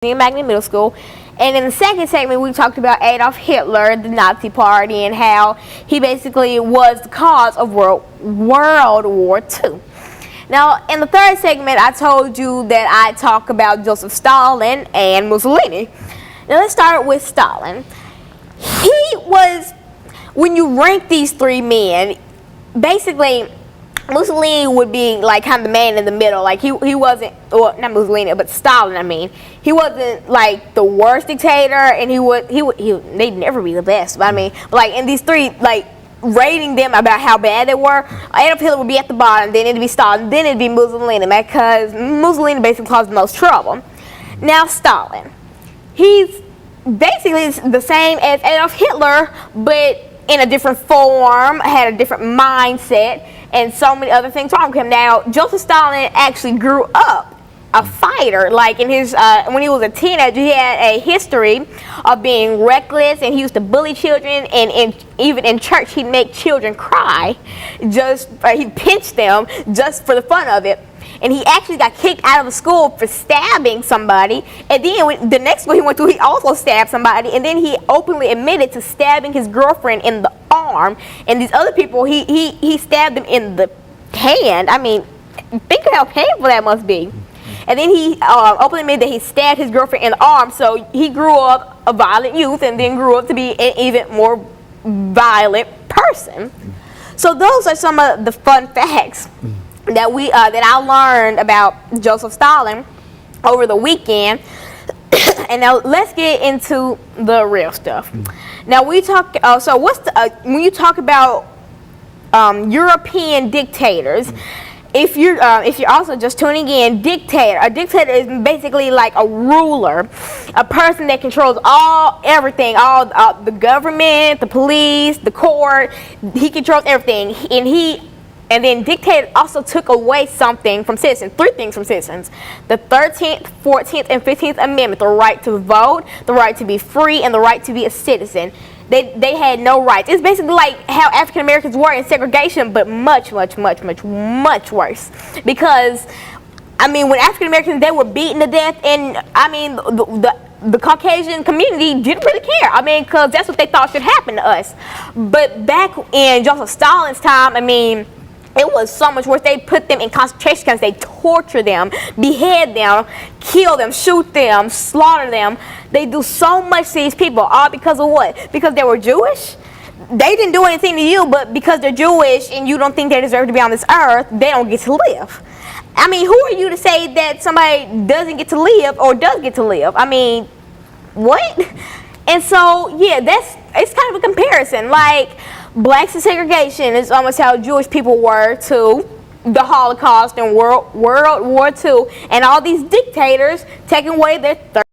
in Magnet Middle School. And in the second segment, we talked about Adolf Hitler, the Nazi Party, and how he basically was the cause of World War II. Now, in the third segment, I told you that I talk about Joseph Stalin and Mussolini. Now, let's start with Stalin. He was, when you rank these three men, basically, Mussolini would be like kind of the man in the middle. Like he wasn't, well, not Mussolini, but Stalin. I mean, he wasn't like the worst dictator, and they'd never be the best. But I mean, like in these three, like rating them about how bad they were, Adolf Hitler would be at the bottom, then it'd be Stalin, then it'd be Mussolini, because Mussolini basically caused the most trouble. Now Stalin, he's basically the same as Adolf Hitler, but in a different form, had a different mindset, and so many other things wrong with him. Now, Joseph Stalin actually grew up a fighter. Like in his, when he was a teenager, he had a history of being reckless, and he used to bully children, and even in church, he'd make children cry. He'd pinch them just for the fun of it. And he actually got kicked out of the school for stabbing somebody. And then the next school he went to, he also stabbed somebody. And then he openly admitted to stabbing his girlfriend in the arm. And these other people, he stabbed them in the hand. I mean, think of how painful that must be. And then he openly admitted that he stabbed his girlfriend in the arm. So he grew up a violent youth and then grew up to be an even more violent person. So those are some of the fun facts that I learned about Joseph Stalin over the weekend. And now let's get into the real stuff. Now we talk. So what's the when you talk about European dictators? If you're also just tuning in, a dictator is basically like a ruler, a person that controls everything, the government, the police, the court. He controls everything, and then dictator also took away something from citizens, 3 things from citizens: the 13th, 14th, and 15th Amendment, the right to vote, the right to be free, and the right to be a citizen. They had no rights. It's basically like how African Americans were in segregation, but much, much, much, much, much worse. Because, I mean, when African Americans, they were beaten to death, and I mean, the Caucasian community didn't really care. I mean, because that's what they thought should happen to us. But back in Joseph Stalin's time, I mean, it was so much worse. They put them in concentration camps. They torture them, behead them, kill them, shoot them, slaughter them. They do so much to these people, all because of what? Because they were Jewish? They didn't do anything to you, but because they're Jewish and you don't think they deserve to be on this earth, they don't get to live. I mean, who are you to say that somebody doesn't get to live or does get to live? I mean, what? And so, yeah, it's kind of a comparison. Like, blacks and segregation is almost how Jewish people were to the Holocaust and World War II, and all these dictators taking away their